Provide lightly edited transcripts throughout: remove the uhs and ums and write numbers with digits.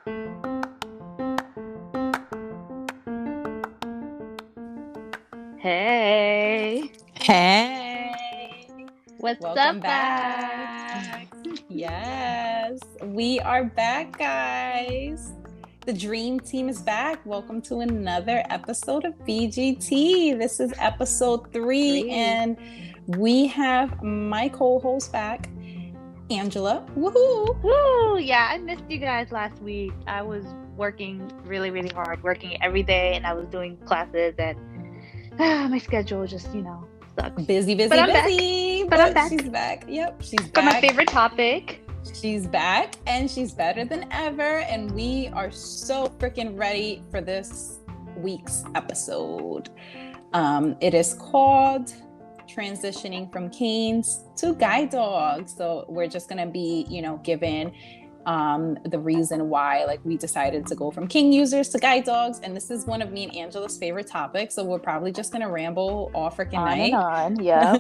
Hey, Hey, what's welcome up, guys? back. Yes, we are back, guys. The dream team is back. Welcome to another episode of BGT. This is episode 3, and we have my co-host back, Angela. Woohoo! Woo! Yeah, I missed you guys last week. I was working really, really hard, working every day, and I was doing classes, and my schedule just, sucks. Busy, But I'm back. She's back. Yep, she's For back. my favorite topic. She's back and she's better than ever. And we are so freaking ready for this week's episode. It is called Transitioning from Canes to Guide Dogs. So we're just going to be, given the reason why we decided to go from cane users to guide dogs, and this is one of me and Angela's favorite topics, so we're probably just gonna ramble all freaking night. Yeah.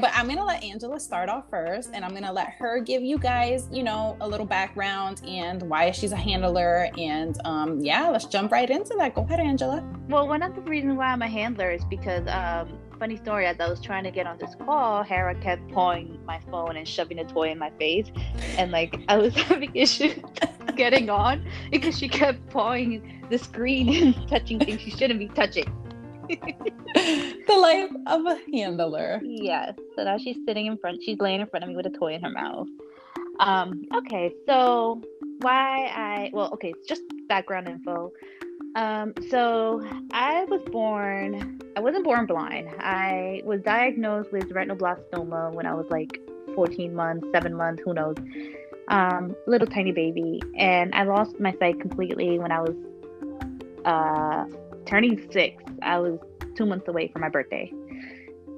But I'm gonna let Angela start off first, and I'm gonna let her give you guys a little background and why she's a handler, and let's jump right into that. Go ahead, Angela. Well, one of the reasons why I'm a handler is because funny story, as I was trying to get on this call, Hera kept pulling my phone and shoving a toy in my face, and I was having issues getting on because she kept pulling the screen and touching things she shouldn't be touching. The life of a handler. Yes. So now she's laying in front of me with a toy in her mouth. Okay, so just background info. So I wasn't born blind. I was diagnosed with retinoblastoma when I was 14 months, 7 months, who knows. Little tiny baby. And I lost my sight completely when I was turning 6. I was 2 months away from my birthday.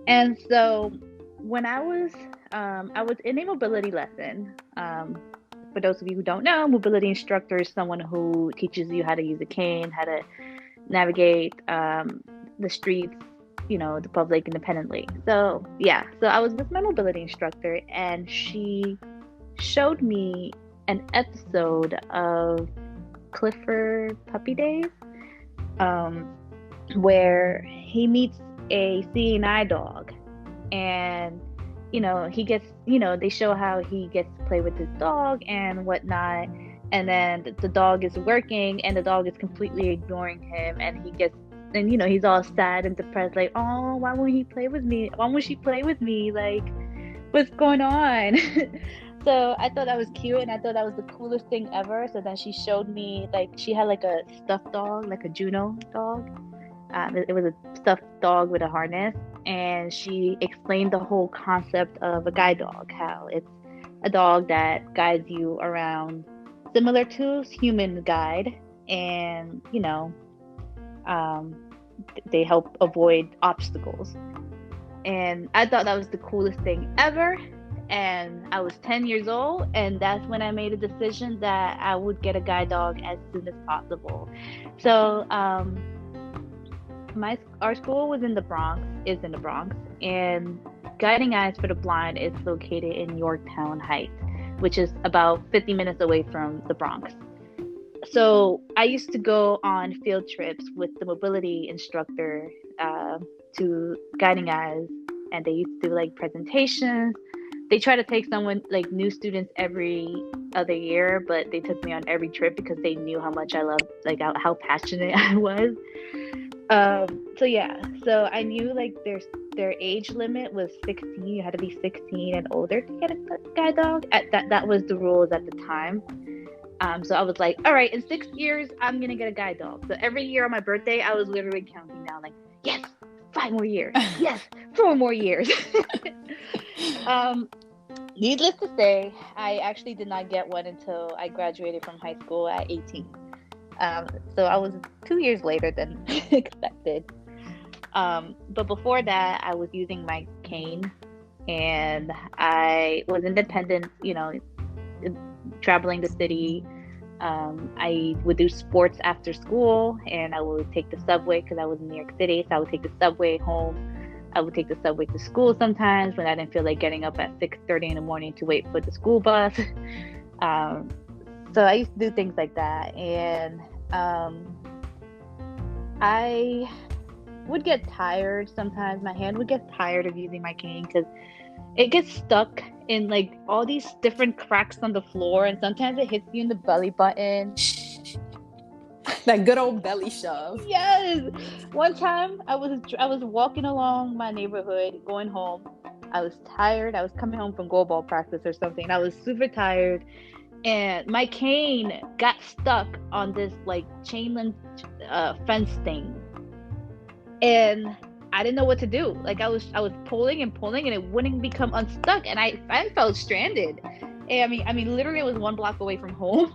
And so when I was in a mobility lesson. For those of you who don't know, mobility instructor is someone who teaches you how to use a cane, how to navigate the streets, the public independently. So I was with my mobility instructor, and she showed me an episode of Clifford Puppy Days, where he meets a seeing eye dog, and he gets, they show how he gets to play with his dog and whatnot. And then the dog is working and the dog is completely ignoring him. And he's all sad and depressed, oh, why won't he play with me? Why won't she play with me? What's going on? So I thought that was cute, and I thought that was the coolest thing ever. So then she showed me, she had a stuffed dog, a Juno dog. It was a stuffed dog with a harness, and she explained the whole concept of a guide dog, how it's a dog that guides you around, similar to human guide, and they help avoid obstacles. And I thought that was the coolest thing ever. And I was 10 years old, and that's when I made a decision that I would get a guide dog as soon as possible. So our school is in the Bronx, and Guiding Eyes for the Blind is located in Yorktown Heights, which is about 50 minutes away from the Bronx. So I used to go on field trips with the mobility instructor to Guiding Eyes, and they used to do presentations. They try to take new students every other year, but they took me on every trip because they knew how much I loved, how passionate I was. So I knew their age limit was 16. You had to be 16 and older to get a guide dog. That was the rules at the time. So I was like, all right, in 6 years, I'm gonna get a guide dog. So every year on my birthday, I was literally counting down, yes, 5 more years, yes, 4 more years. Needless to say, I actually did not get one until I graduated from high school at 18. So I was 2 years later than expected. But before that, I was using my cane, and I was independent, traveling the city. I would do sports after school, and I would take the subway because I was in New York City. So I would take the subway home. I would take the subway to school sometimes when I didn't feel like getting up at 6:30 in the morning to wait for the school bus. So I used to do things like that, and I would get tired sometimes. My hand would get tired of using my cane because it gets stuck in like all these different cracks on the floor, and sometimes it hits you in the belly button. That good old belly shove. Yes. One time I was walking along my neighborhood going home. I was tired. I was coming home from goalball practice or something. I was super tired, and my cane got stuck on this like chain link fence thing, and I didn't know what to do. Like I was pulling and pulling, and it wouldn't become unstuck, and I felt stranded. And I mean, literally, I was 1 block away from home.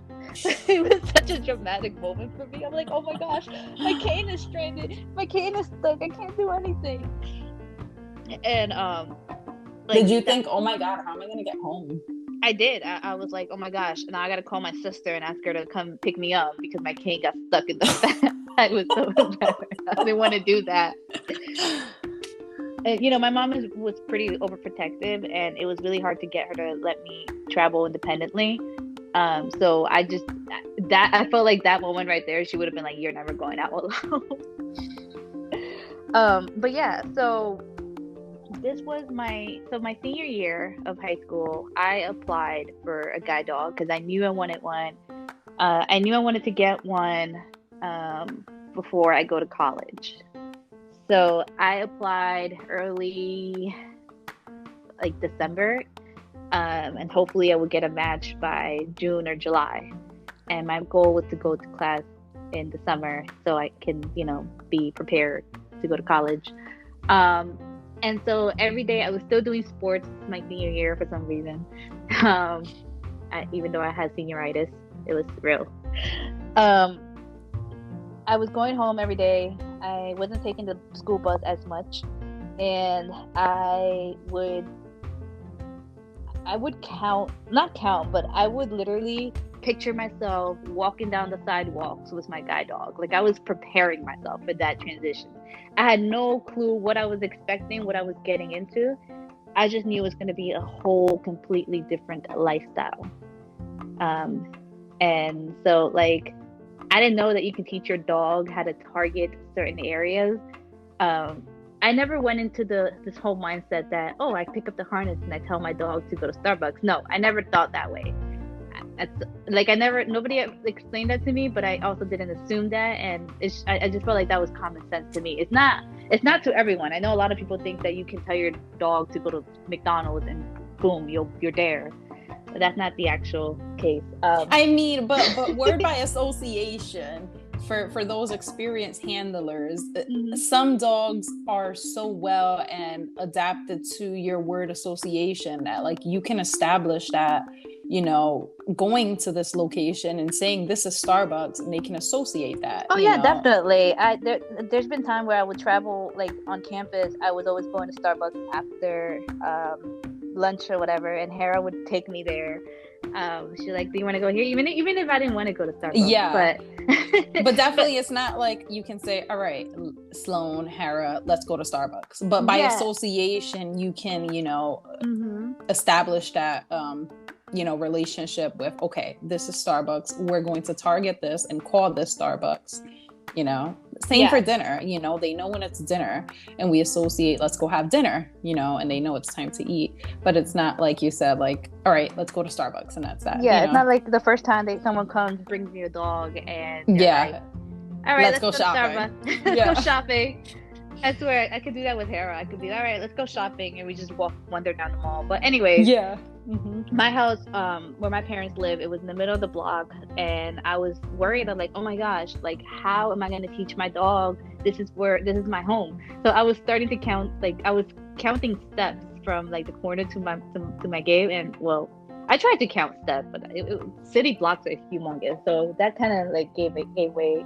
It was such a dramatic moment for me. I'm like, oh my gosh, my cane is stranded. My cane is stuck. I can't do anything. And did you think, oh my God, how am I gonna get home? I did. I was like, oh my gosh, now I gotta call my sister and ask her to come pick me up because my cane got stuck in the fence. I was so embarrassed. I didn't want to do that. And, my mom was pretty overprotective, and it was really hard to get her to let me travel independently. So I felt like that moment right there, she would have been like, you're never going out alone. But yeah, so this was my senior year of high school. I applied for a guide dog because I knew I wanted one. I knew I wanted to get one before I go to college. So I applied early, like December, and hopefully I would get a match by June or July. And my goal was to go to class in the summer so I can, be prepared to go to college. And so every day I was still doing sports my senior year for some reason. Even though I had senioritis, it was real. I was going home every day. I wasn't taking the school bus as much, and I would not count, but I would literally picture myself walking down the sidewalks with my guide dog. Like I was preparing myself for that transition. I had no clue what I was expecting, what I was getting into. I just knew it was going to be a whole completely different lifestyle. And so like, I didn't know that you can teach your dog how to target certain areas. I never went into this whole mindset that, oh, I pick up the harness and I tell my dog to go to Starbucks. No, I never thought that way. Nobody explained that to me, but I also didn't assume that. And I just felt like that was common sense to me. It's not to everyone. I know a lot of people think that you can tell your dog to go to McDonald's and boom, you're there. But that's not the actual case. I mean, but word by association, for those experienced handlers, some dogs are so well and adapted to your word association that like you can establish that, going to this location and saying this is Starbucks, and they can associate that. Oh yeah, definitely. There's been time where I would travel like on campus. I was always going to Starbucks after lunch or whatever, and Hera would take me there. She's like, do you want to go here? Even if I didn't want to go to Starbucks. Yeah. But definitely it's not like you can say, all right, Sloan, Hera, let's go to Starbucks. But by association, you can, establish that, relationship with, okay, this is Starbucks. We're going to target this and call this Starbucks. Same for dinner. They know when it's dinner and we associate, let's go have dinner, and they know it's time to eat. But it's not like you said, like, all right, let's go to Starbucks and that's that. Yeah, it's not like the first time that someone comes, brings me a dog, and like, all right, let's go shopping. Let's go shopping. I swear, I could do that with Hera. I could be, all right, let's go shopping, and we just wander down the mall. But anyways, my house, where my parents live, it was in the middle of the block, and I was worried. I'm like, oh my gosh, like, how am I going to teach my dog? This is my home. So I was starting to count, like, I was counting steps from like the corner to my gate, and well, I tried to count steps, but city blocks are humongous, so that kind of like gave way.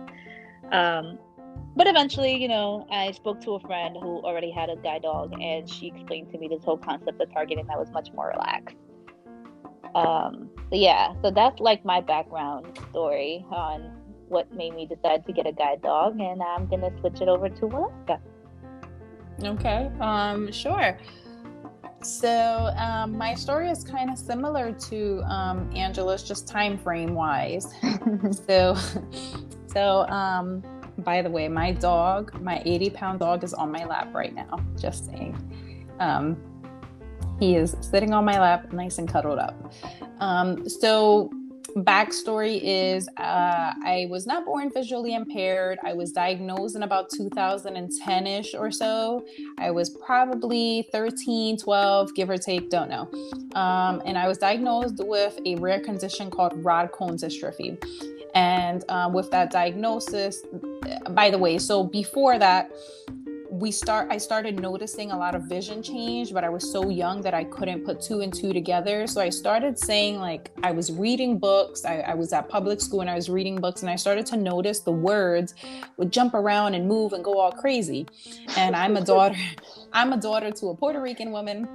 But eventually, I spoke to a friend who already had a guide dog, and she explained to me this whole concept of targeting that was much more relaxed. So that's like my background story on what made me decide to get a guide dog, and I'm gonna switch it over to Alaska. Okay, sure. So my story is kind of similar to Angela's, just time frame wise. so by the way, my 80-pound dog is on my lap right now, just saying. He is sitting on my lap, nice and cuddled up. So backstory is I was not born visually impaired. I was diagnosed in about 2010-ish or so. I was probably 13, 12, give or take, don't know. And I was diagnosed with a rare condition called rod cone dystrophy. And with that diagnosis, by the way, so before that, I started noticing a lot of vision change, but I was so young that I couldn't put two and two together. So I started saying, like, I was reading books. I was at public school and I was reading books, and I started to notice the words would jump around and move and go all crazy. And I'm a daughter to a Puerto Rican woman.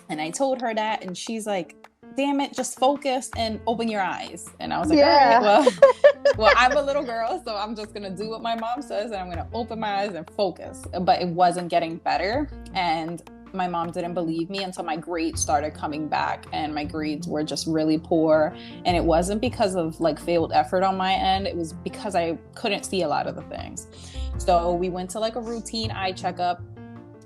And I told her that, and she's like, damn it, just focus and open your eyes. And I was like, yeah. all right, well, I'm a little girl, so I'm just gonna do what my mom says, and I'm gonna open my eyes and focus. But it wasn't getting better, and my mom didn't believe me until my grades started coming back, and my grades were just really poor. And it wasn't because of like failed effort on my end, it was because I couldn't see a lot of the things. So we went to like a routine eye checkup,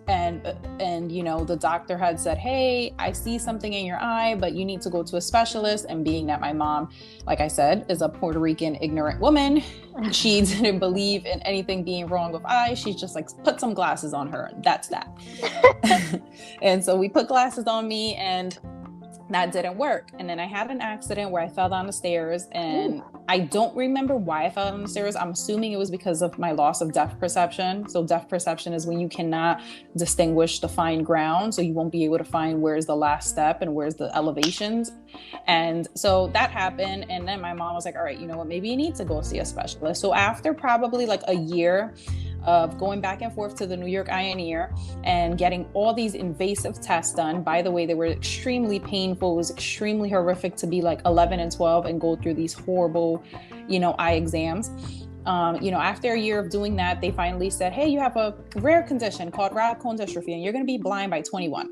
and you know, the doctor had said, hey, I see something in your eye, but you need to go to a specialist. And being that my mom, like I said, is a Puerto Rican ignorant woman, she didn't believe in anything being wrong with eyes. She's just like, put some glasses on her, that's that. And so we put glasses on me, and that didn't work. And then I had an accident where I fell down the stairs, and I don't remember why I fell down the stairs. I'm assuming it was because of my loss of depth perception. So depth perception is when you cannot distinguish the fine ground. So you won't be able to find where's the last step and where's the elevations. And so that happened. And then my mom was like, all right, you know what, maybe you need to go see a specialist. So after probably like a year of going back and forth to the New York Eye and Ear and getting all these invasive tests done. By the way, they were extremely painful. It was extremely horrific to be like 11 and 12 and go through these horrible, you know, eye exams. You know, after a year of doing that, they finally said, hey, you have a rare condition called rod cone dystrophy, and you're going to be blind by 21.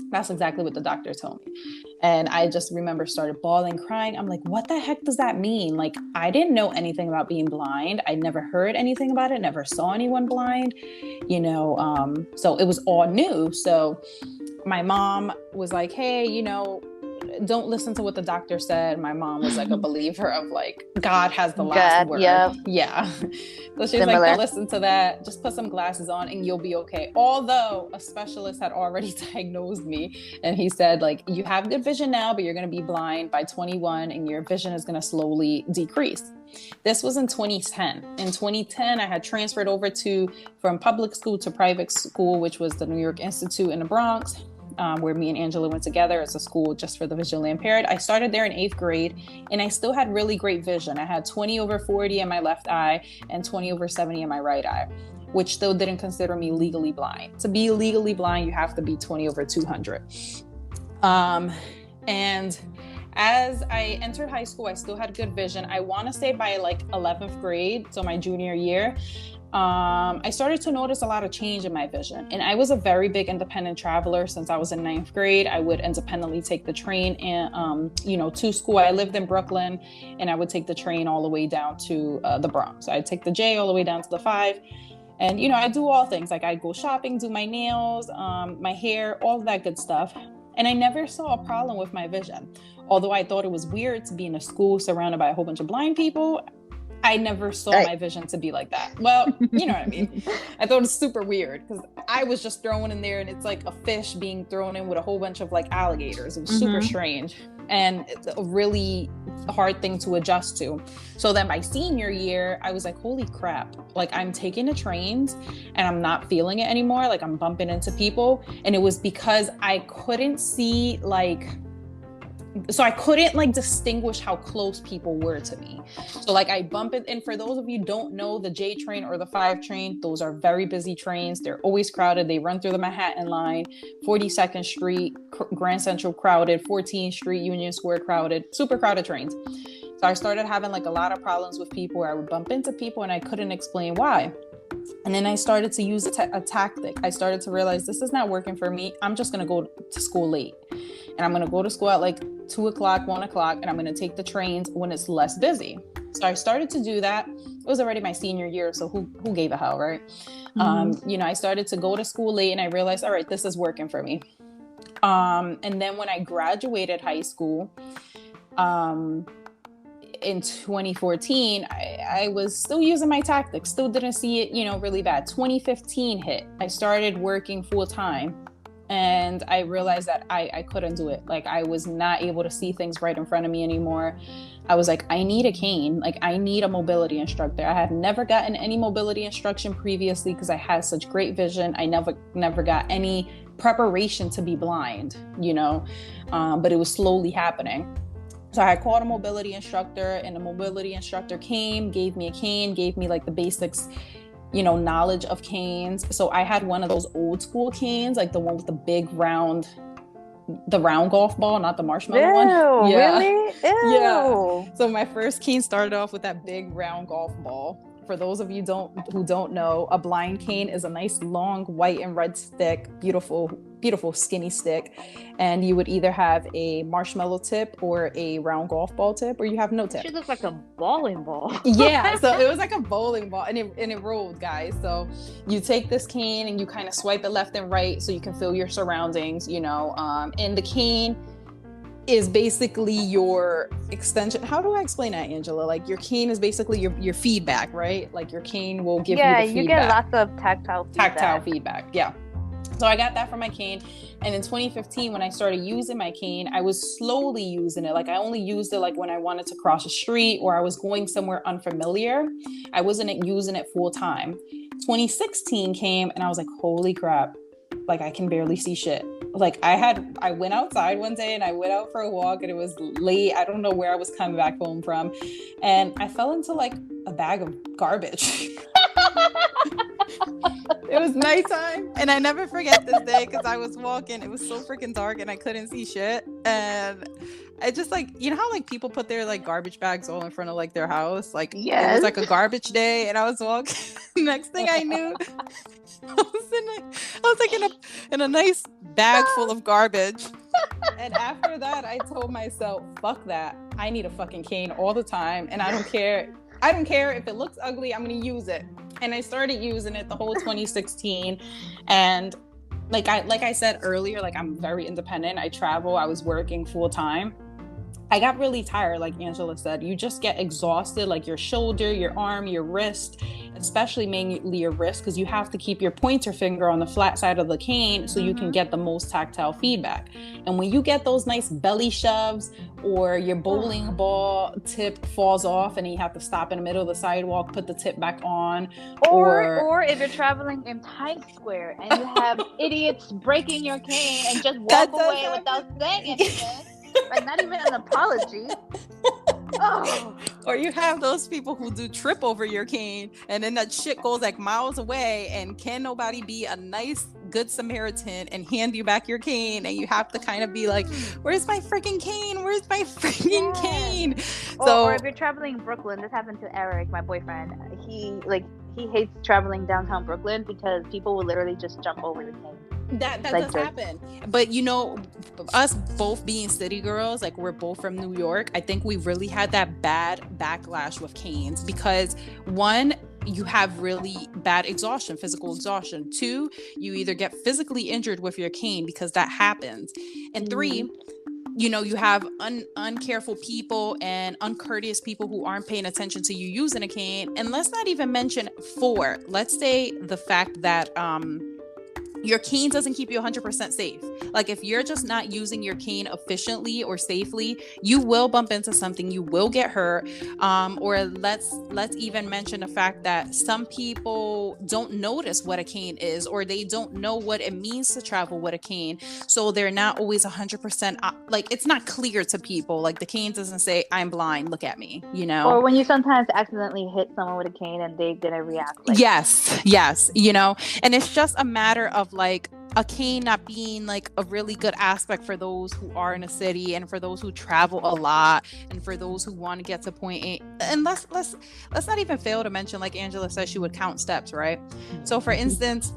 That's exactly what the doctor told me. And I just remember started bawling, crying. I'm like, what the heck does that mean? Like, I didn't know anything about being blind. I never heard anything about it, never saw anyone blind, you know, so it was all new. So my mom was like, hey, you know, don't listen to what the doctor said. My mom was like a believer of like, God has the last word. Yep. Yeah. So she's like, don't listen to that. Just put some glasses on and you'll be okay. Although a specialist had already diagnosed me, and he said, like, you have good vision now, but you're going to be blind by 21 and your vision is going to slowly decrease. This was in 2010. In 2010, I had transferred over from public school to private school, which was the New York Institute in the Bronx. Where me and Angela went together. It's a school just for the visually impaired. I started there in 8th grade, and I still had really great vision. I had 20/40 in my left eye and 20/70 in my right eye, which still didn't consider me legally blind. To be legally blind, you have to be 20/200. And as I entered high school, I still had good vision. I want to say by like 11th grade, so my junior year, I started to notice a lot of change in my vision. And I was a very big independent traveler since I was in 9th grade. I would independently take the train and, you know, to school. I lived in Brooklyn, and I would take the train all the way down to the Bronx. I'd take the J all the way down to the 5. And, you know, I do all things. Like I'd go shopping, do my nails, my hair, all that good stuff. And I never saw a problem with my vision. Although I thought it was weird to be in a school surrounded by a whole bunch of blind people, I never saw my vision to be like that. Well, you know what I mean? I thought it was super weird because I was just thrown in there, and it's like a fish being thrown in with a whole bunch of like alligators. It was super strange, and it's a really hard thing to adjust to. So then my senior year, I was like, holy crap, like I'm taking the trains and I'm not feeling it anymore. Like I'm bumping into people. And it was because I couldn't see so I couldn't like distinguish how close people were to me. So like I bump it. And for those of you who don't know, the J train or the 5 train, those are very busy trains. They're always crowded. They run through the Manhattan line, 42nd Street, Grand Central crowded, 14th Street, Union Square crowded, super crowded trains. So I started having like a lot of problems with people where I would bump into people and I couldn't explain why. And then I started to use a tactic. I started to realize this is not working for me. I'm just going to go to school late. And I'm going to go to school at like 2 o'clock, 1 o'clock, and I'm going to take the trains when it's less busy. So I started to do that. It was already my senior year, so who gave a hell, right? You know, I started to go to school late and I realized, all right, this is working for me. And then when I graduated high school, in 2014, I was still using my tactics, still didn't see it, you know, really bad. 2015 hit. I started working full time. And I realized that I couldn't do it. Like, I was not able to see things right in front of me anymore. I was like, I need a cane. Like, I need a mobility instructor. I had never gotten any mobility instruction previously because I had such great vision. I never got any preparation to be blind, you know, but it was slowly happening. So I called a mobility instructor, and the mobility instructor came, gave me a cane, gave me like the basics, you know, knowledge of canes. So I had one of those old school canes, like the one with the big round golf ball, not the marshmallow one. Yeah. Really? Ew. Yeah. So my first cane started off with that big round golf ball. For those of you who don't know, a blind cane is a nice long white and red stick, beautiful skinny stick, and you would either have a marshmallow tip or a round golf ball tip, or you have no tip. She looks like a bowling ball. Yeah, so it was like a bowling ball, and it rolled, guys. So you take this cane and you kind of swipe it left and right so you can feel your surroundings, you know, and the cane is basically your extension. How do I explain that, Angela? Like, your cane is basically your feedback, right? Like, your cane will give you the feedback. Yeah, you get lots of tactile feedback. Yeah. So I got that from my cane. And in 2015, when I started using my cane, I was slowly using it. Like, I only used it like when I wanted to cross a street or I was going somewhere unfamiliar. I wasn't using it full time. 2016 came and I was like, holy crap. Like, I can barely see shit. Like, I went outside one day and I went out for a walk and it was late. I don't know where I was coming back home from. And I fell into like a bag of garbage. It was nighttime, and I never forget this day because I was walking. It was so freaking dark and I couldn't see shit. And I just, like, you know how like people put their like garbage bags all in front of like their house? Like, yes. It was like a garbage day and I was walking. Next thing I knew, I was like in a nice bag full of garbage. And after that, I told myself, fuck that. I need a fucking cane all the time, and I don't care. I don't care if it looks ugly, I'm going to use it. And I started using it the whole 2016. And like I said earlier, like, I'm very independent. I travel. I was working full time. I got really tired, like Angela said. You just get exhausted, like your shoulder, your arm, your wrist, especially mainly your wrist, because you have to keep your pointer finger on the flat side of the cane so you can get the most tactile feedback. And when you get those nice belly shoves, or your bowling ball tip falls off and you have to stop in the middle of the sidewalk, put the tip back on. Or if you're traveling in Times Square and you have idiots breaking your cane and just walk away without saying anything. Like, not even an apology. Oh. Or you have those people who do trip over your cane, and then that shit goes like miles away, and can nobody be a nice good Samaritan and hand you back your cane, and you have to kind of be like, where's my freaking cane? Where's my freaking cane? Or if you're traveling in Brooklyn, this happened to Eric, my boyfriend. He hates traveling downtown Brooklyn because people will literally just jump over the cane. That does happen. But, you know, us both being city girls, like, we're both from New York, I think we really had that bad backlash with canes because, one, you have really bad exhaustion, physical exhaustion. Two, you either get physically injured with your cane because that happens. And three, you know, you have uncareful people and uncourteous people who aren't paying attention to you using a cane. And let's not even mention four. Let's say the fact that your cane doesn't keep you 100% safe. Like, if you're just not using your cane efficiently or safely, you will bump into something, you will get hurt. Or let's even mention the fact that some people don't notice what a cane is, or they don't know what it means to travel with a cane. So they're not always 100%, like, it's not clear to people. Like, the cane doesn't say, I'm blind, look at me, you know? Or when you sometimes accidentally hit someone with a cane and they didn't react. Yes, you know, and it's just a matter of like a cane not being like a really good aspect for those who are in a city and for those who travel a lot and for those who want to get to point A. And let's not even fail to mention, like Angela said, she would count steps, right? So for instance,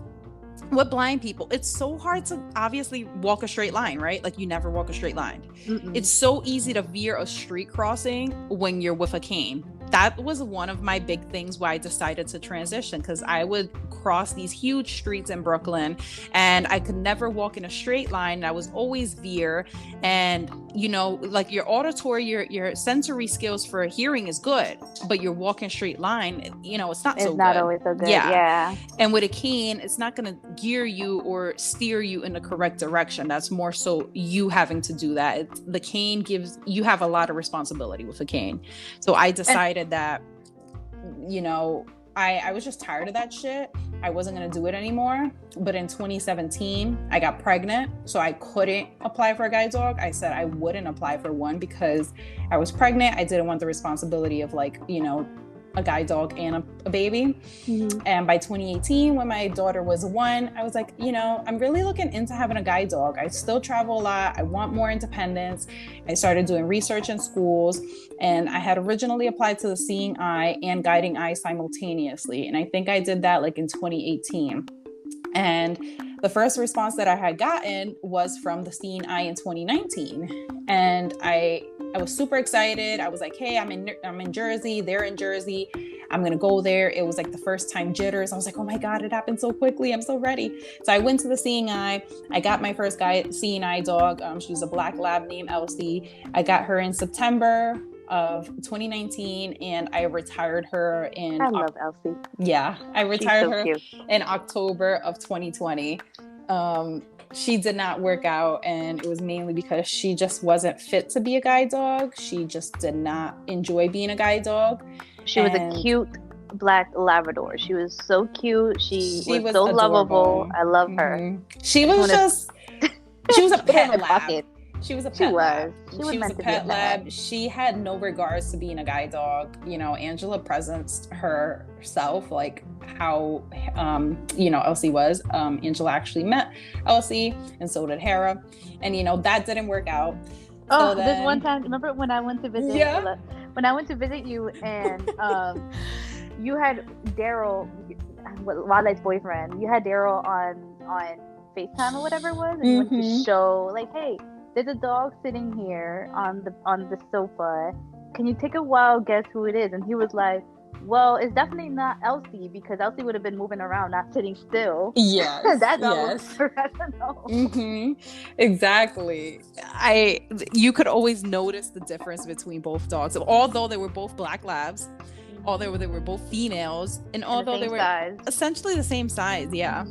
with blind people, it's so hard to obviously walk a straight line, right? Like you never walk a straight line. Mm-mm. It's so easy to veer a street crossing when you're with a cane. That was one of my big things why I decided to transition, because I would cross these huge streets in Brooklyn and I could never walk in a straight line. I was always veer. And, you know, like your auditory, your sensory skills for hearing is good, but your walking straight line, you know, it's not always so good. Yeah. And with a cane, it's not going to gear you or steer you in the correct direction. That's more so you having to do that. The cane you have a lot of responsibility with a cane. So I decided that, you know, I was just tired of that shit. I wasn't going to do it anymore. But in 2017, I got pregnant. So I couldn't apply for a guide dog. I said I wouldn't apply for one because I was pregnant. I didn't want the responsibility of, like, you know, a guide dog and a baby. Mm-hmm. And by 2018, when my daughter was 1, I was like, you know, I'm really looking into having a guide dog. I still travel a lot. I want more independence. I started doing research in schools, and I had originally applied to the Seeing Eye and Guiding Eye simultaneously. And I think I did that like in 2018. And the first response that I had gotten was from the Seeing Eye in 2019. And I was super excited. I was like, hey, I'm in Jersey. They're in Jersey. I'm going to go there. It was like the first time jitters. I was like, oh my God, it happened so quickly. I'm so ready. So I went to the Seeing Eye. I got my first Seeing Eye dog. She was a black lab named Elsie. I got her in September of 2019, and I retired her in... I love Elsie. Yeah, I retired her in October of 2020. She did not work out, and it was mainly because she just wasn't fit to be a guide dog. She just did not enjoy being a guide dog. She was a cute black Labrador. She was so cute. She was so adorable. Lovable. I love her. She was a pet lab. She was a pet lab. She was a pet lab. She had no regards to being a guide dog. You know, Angela presenced herself, like how, you know, Elsie was. Angela actually met Elsie, and so did Hera. And, you know, that didn't work out. Oh, so then, this one time, remember when I went to visit? Yeah. When I went to visit you, and you had Daryl, Wildlight's boyfriend. You had Daryl on FaceTime or whatever it was, and you went to show, like, hey, there's a dog sitting here on the sofa. Can you take a wild guess who it is? And he was like, well, it's definitely not Elsie, because Elsie would have been moving around, not sitting still. Yes. That dog was professional. Exactly. You could always notice the difference between both dogs. So, although they were both black labs, although they were both females, and although they were essentially the same size, yeah.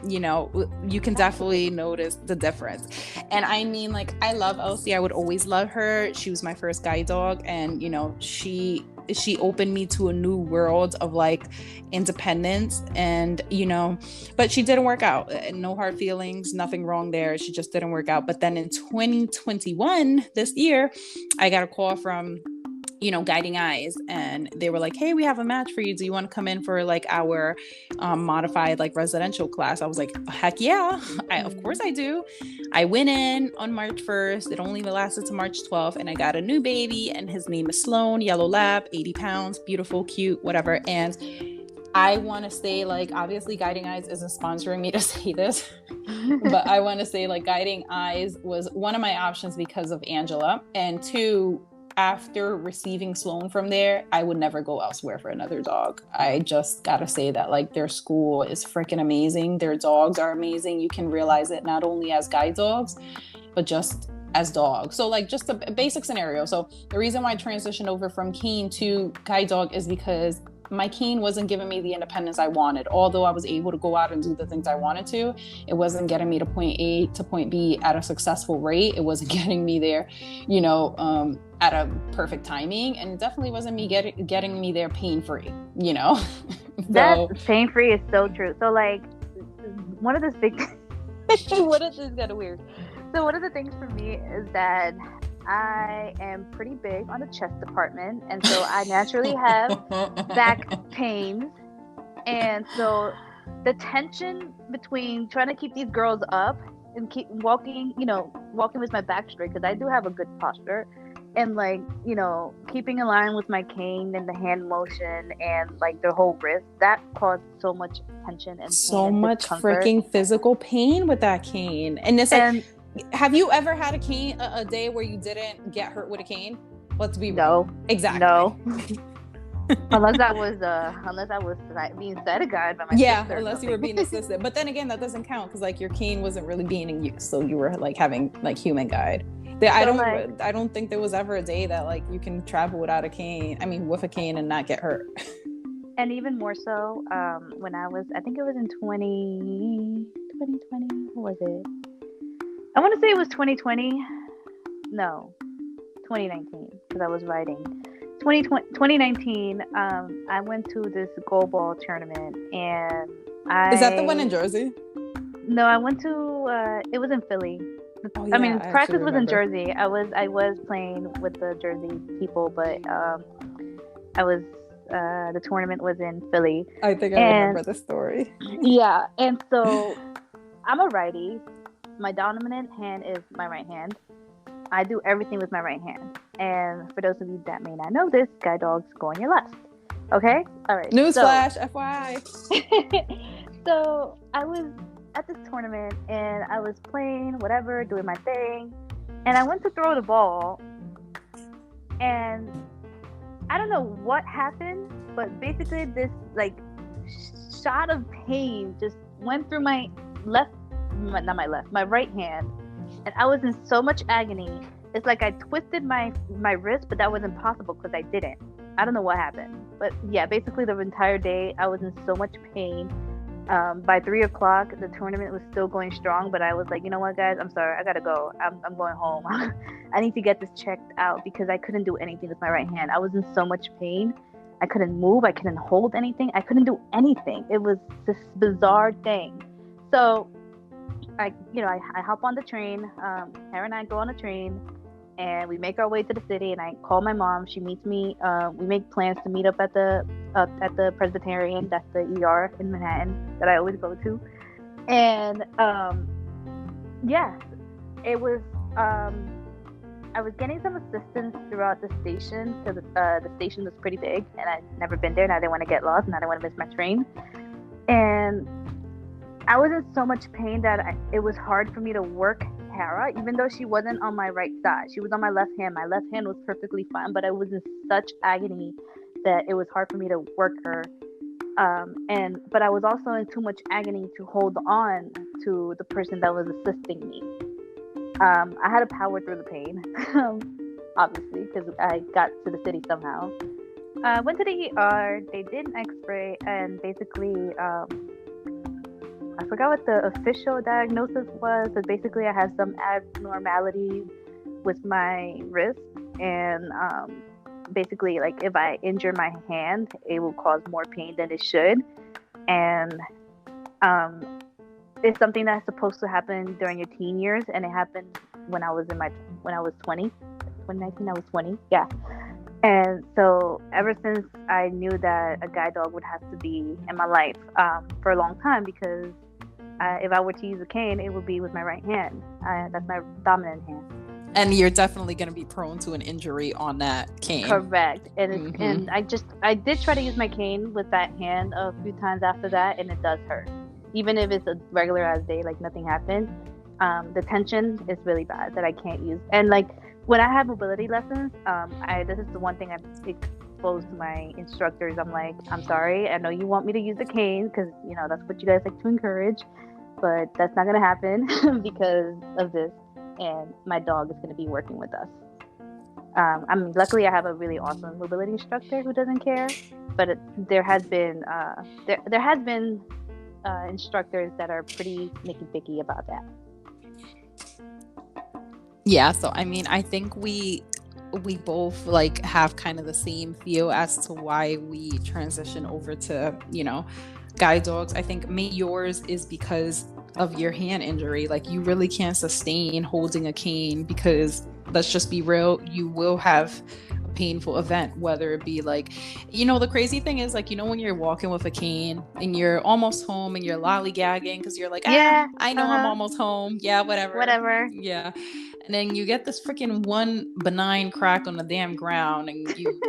You know, you can definitely notice the difference. And I mean, like, I love Elsie. I would always love her. She was my first guide dog, and, you know, she opened me to a new world of, like, independence. And, you know, but she didn't work out. No hard feelings, nothing wrong there. She just didn't work out. But then in 2021, this year, I got a call from, you know, Guiding Eyes, and they were like, hey, we have a match for you. Do you want to come in for, like, our modified, like, residential class? I was like, heck yeah, of course I do. I went in on March 1st. It only lasted to March 12th, and I got a new baby, and his name is Sloan, yellow lab, 80 pounds, beautiful, cute, whatever. And I want to say, like, obviously Guiding Eyes isn't sponsoring me to say this, but I want to say, like, Guiding Eyes was one of my options because of Angela, and 2, after receiving Sloan from there, I would never go elsewhere for another dog. I just gotta say that, like, their school is freaking amazing. Their dogs are amazing. You can realize it not only as guide dogs, but just as dogs. So, like, just a basic scenario. So the reason why I transitioned over from cane to guide dog is because my cane wasn't giving me the independence I wanted. Although I was able to go out and do the things I wanted to, it wasn't getting me to point A to point B at a successful rate. It wasn't getting me there, you know, at a perfect timing. And it definitely wasn't me getting me there pain-free, you know? That pain-free is so true. So, like, one of the things, this is kind of weird. So one of the things for me is that I am pretty big on the chest department, and so I naturally have back pains. And so the tension between trying to keep these girls up and keep walking, walking with my back straight, because I do have a good posture, and like, keeping in line with my cane and the hand motion and like the whole wrist, that caused so much tension and so and much discomfort. freaking physical pain with that cane. And it's like, have you ever had a cane, a day where you didn't get hurt with a cane? Let's be real. Exactly. No. unless I was being set guide by my sister. Unless you were being assisted. But then again, that doesn't count, because like your cane wasn't really being in use, so you were like having like human guide. I don't think there was ever a day that like you can travel without a cane. I mean, with a cane and not get hurt. And even more so, when I think it was in 2020. What was it? I want to say it was 2020. No, 2019, because I was writing. 2019, I went to this goalball tournament, and Is that the one in Jersey? No, I went to, it was in Philly. Oh, yeah, I mean, practice was in Jersey. I was playing with the Jersey people, but the tournament was in Philly. I think I remember the story. Yeah, and so I'm a righty. My dominant hand is my right hand. I do everything with my right hand. And for those of you that may not know this, guide dogs go on your left. Okay? All right. Newsflash, FYI. So I was at this tournament, and I was playing, whatever, doing my thing. And I went to throw the ball. And I don't know what happened, but basically this, like, shot of pain just went through my right hand. And I was in so much agony. It's like I twisted my wrist, but that was impossible because I didn't. I don't know what happened. But yeah, basically the entire day I was in so much pain. By 3:00, the tournament was still going strong, but I was like, you know what, guys? I'm sorry. I got to go. I'm going home. I need to get this checked out, because I couldn't do anything with my right hand. I was in so much pain. I couldn't move. I couldn't hold anything. I couldn't do anything. It was this bizarre thing. So I hop on the train. Her and I go on the train, and we make our way to the city. And I call my mom. She meets me. We make plans to meet up at the Presbyterian. That's the ER in Manhattan that I always go to. And it was. I was getting some assistance throughout the station, because the station was pretty big, and I'd never been there, and I didn't want to get lost, and I didn't want to miss my train. And I was in so much pain that it was hard for me to work Tara, even though she wasn't on my right side. She was on my left hand. My left hand was perfectly fine, but I was in such agony that it was hard for me to work her. But I was also in too much agony to hold on to the person that was assisting me. I had to power through the pain, obviously, because I got to the city somehow. Went to the ER. They did an X-ray, and basically, I forgot what the official diagnosis was, but basically I had some abnormality with my wrist, and basically, like, if I injure my hand, it will cause more pain than it should. And it's something that's supposed to happen during your teen years, and it happened when I was 20. 2019, I was 20. Yeah. And so ever since, I knew that a guide dog would have to be in my life for a long time, because if I were to use a cane, it would be with my right hand. That's my dominant hand. And you're definitely going to be prone to an injury on that cane. Correct. And and I did try to use my cane with that hand a few times after that, and it does hurt. Even if it's a regular ass day, like nothing happened, the tension is really bad that I can't use. And like when I have mobility lessons, this is the one thing I expose to my instructors. I'm like, I'm sorry, I know you want me to use a cane, because that's what you guys like to encourage, but that's not going to happen because of this, and my dog is going to be working with us. Luckily I have a really awesome mobility instructor who doesn't care, but there has been instructors that are pretty nitpicky about that. Yeah, so I mean, I think we both like have kind of the same feel as to why we transition over to guide dogs. I think yours is because of your hand injury. Like, you really can't sustain holding a cane, because let's just be real, you will have painful event, whether it be like, the crazy thing is like, when you're walking with a cane and you're almost home and you're lollygagging because you're like, Yeah. I know I'm almost home. Yeah, Whatever. Yeah. And then you get this freaking one benign crack on the damn ground and you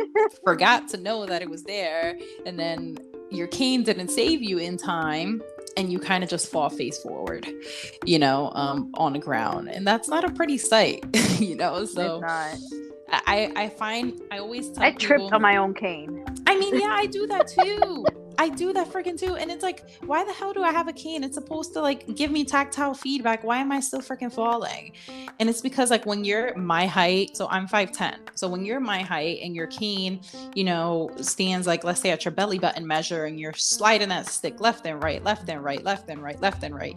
forgot to know that it was there. And then your cane didn't save you in time. And you kind of just fall face forward, on the ground. And that's not a pretty sight, So It's not. I always tell I tripped on my own cane. I mean, yeah, I do that too. I do that freaking too. And it's like, why the hell do I have a cane? It's supposed to like give me tactile feedback. Why am I still freaking falling? And it's because like when you're my height, so I'm 5'10". So when you're my height and your cane, stands like, let's say at your belly button measure and you're sliding that stick left and right, left and right, left and right, left and right,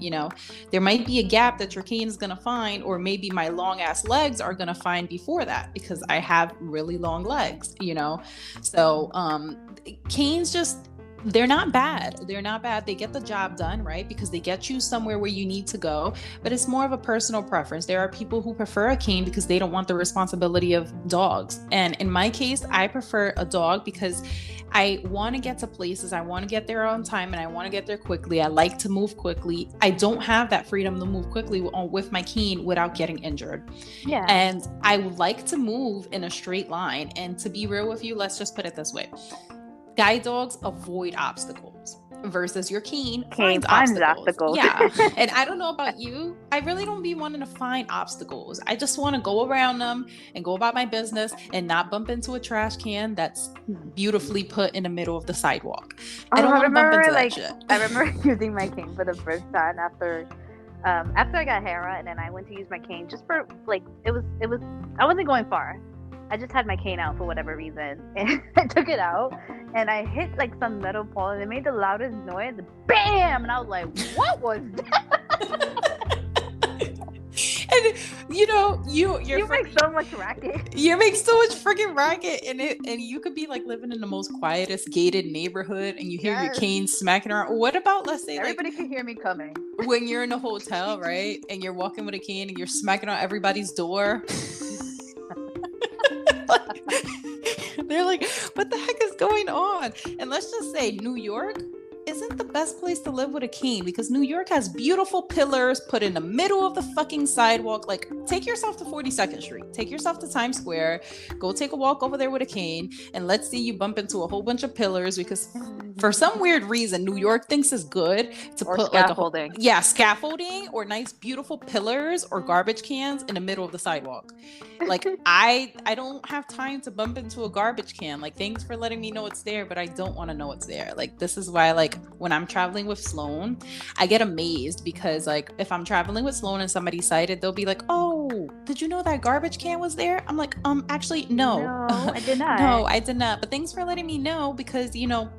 there might be a gap that your cane is going to find, or maybe my long ass legs are going to find before that because I have really long legs, So, canes just, they're not bad. They get the job done, right? Because they get you somewhere where you need to go, but it's more of a personal preference. There are people who prefer a cane because they don't want the responsibility of dogs. And in my case, I prefer a dog because I want to get to places. I want to get there on time and I want to get there quickly. I like to move quickly. I don't have that freedom to move quickly with my cane without getting injured. Yeah. And I like to move in a straight line. And to be real with you, let's just put it this way. Guide dogs avoid obstacles versus your cane finds obstacles. Yeah. And I don't know about you. I really don't be wanting to find obstacles. I just want to go around them and go about my business and not bump into a trash can that's beautifully put in the middle of the sidewalk. I don't want to bump into that shit. I remember using my cane for the first time after I got Hera, and then I went to use my cane just for like, it was I wasn't going far. I just had my cane out for whatever reason, and I took it out, and I hit like some metal pole, and it made the loudest noise, BAM! And I was like, what was that? And you make so much racket. You make so much freaking racket, and you could be like living in the most quietest gated neighborhood, and you hear your cane smacking around. What about, let's say, everybody can hear me coming when you're in a hotel, right? And you're walking with a cane and you're smacking on everybody's door. They're like, what the heck is going on? And let's just say New York isn't the best place to live with a cane because New York has beautiful pillars put in the middle of the fucking sidewalk. Like, take yourself to 42nd Street, take yourself to Times Square, go take a walk over there with a cane, and let's see you bump into a whole bunch of pillars because for some weird reason New York thinks it's good to put scaffolding. Like scaffolding or nice beautiful pillars or garbage cans in the middle of the sidewalk. Like, I don't have time to bump into a garbage can. Like, thanks for letting me know it's there, but I don't want to know it's there. Like, this is why, like, when I'm traveling with Sloan, I get amazed because, like, if I'm traveling with Sloan and somebody cited, they'll be like, oh, did you know that garbage can was there? I'm like, actually, no, I did not. No, I did not. But thanks for letting me know because,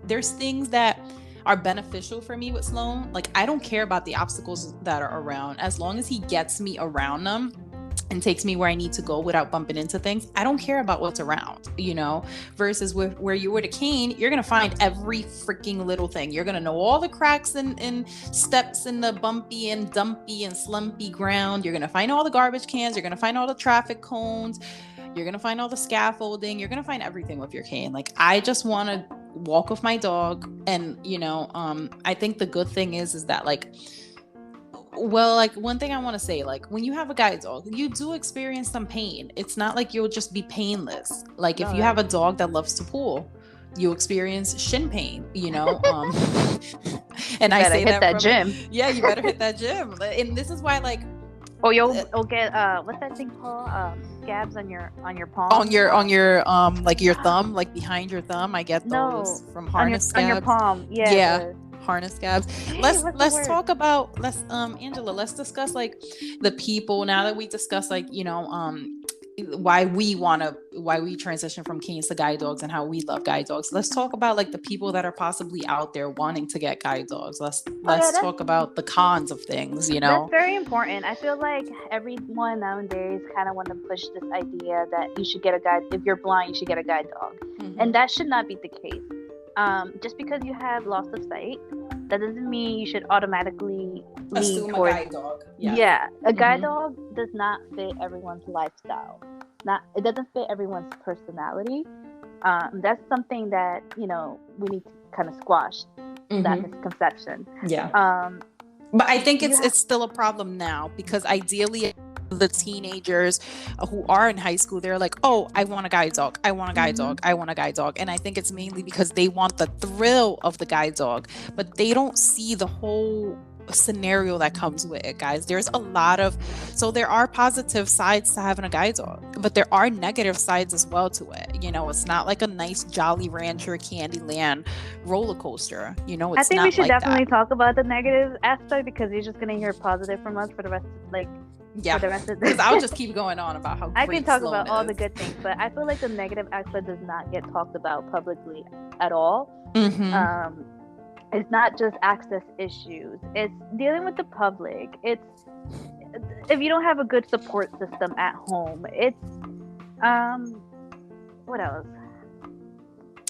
there's things that are beneficial for me with Sloan. Like, I don't care about the obstacles that are around. As long as he gets me around them and takes me where I need to go without bumping into things, I don't care about what's around, versus where you're with a cane, you're going to find every freaking little thing. You're going to know all the cracks and steps in the bumpy and dumpy and slumpy ground. You're going to find all the garbage cans. You're going to find all the traffic cones. You're going to find all the scaffolding. You're going to find everything with your cane. Like, I just want to walk with my dog. And, I think the good thing is that, like, well, like, one thing I want to say, like, when you have a guide dog, you do experience some pain. It's not like you'll just be painless. Like, if you have a dog that loves to pull, you'll experience shin pain, And I say hit that gym. Yeah, you better hit that gym. And this is why, like, you'll get what's that thing called? Scabs on your palm. On your like your thumb, like behind your thumb. I get those from harness scabs. On your palm. Yeah. Harness scabs. Let's talk about Angela, let's discuss like the people, now that we discuss like why we transition from canes to guide dogs and how we love guide dogs. Let's talk about like the people that are possibly out there wanting to get guide dogs. Let's talk about the cons of things, That's very important. I feel like everyone nowadays kind of want to push this idea that you should get a guide. If you're blind, you should get a guide dog. Mm-hmm. And that should not be the case. Just because you have loss of sight, that doesn't mean you should automatically lean towards a guide dog. Yeah, a guide dog does not fit everyone's lifestyle. it doesn't fit everyone's personality. That's something that, you know, we need to kind of squash that misconception. Yeah. But I think it's still a problem now, because ideally the teenagers who are in high school, they're like, oh, I want a guide dog. I want a guide dog. I want a guide dog. And I think it's mainly because they want the thrill of the guide dog, but they don't see the whole scenario that comes with it, guys. There are positive sides to having a guide dog, but there are negative sides as well to it. You know, it's not like a nice Jolly Rancher Candyland roller coaster. You know, I think we should definitely talk about the negative aspect, because you're just gonna hear positive from us for the rest of this. Because I'll just keep going on about how great I can talk Sloan about all is. the good things, but I feel like the negative aspect does not get talked about publicly at all. It's not just access issues. It's dealing with the public. It's if you don't have a good support system at home. It's what else?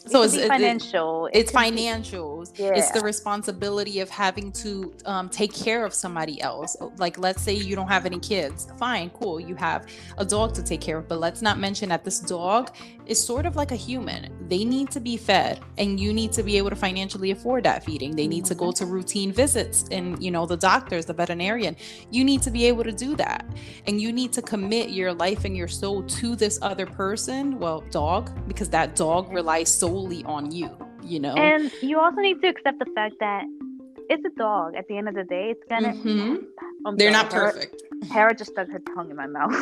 So it's financial. It's financials. Yeah. It's the responsibility of having to take care of somebody else. Like, let's say you don't have any kids. Fine, cool. You have a dog to take care of. But let's not mention that this dog is sort of like a human. They need to be fed, and you need to be able to financially afford that feeding. They need to go to routine visits, and, you know, the doctors, the veterinarian. You need to be able to do that. And you need to commit your life and your soul to this other person, dog, because that dog relies solely on you, you know? And you also need to accept the fact that it's a dog. At the end of the day, it's gonna... They're not perfect. Hera just stuck her tongue in my mouth.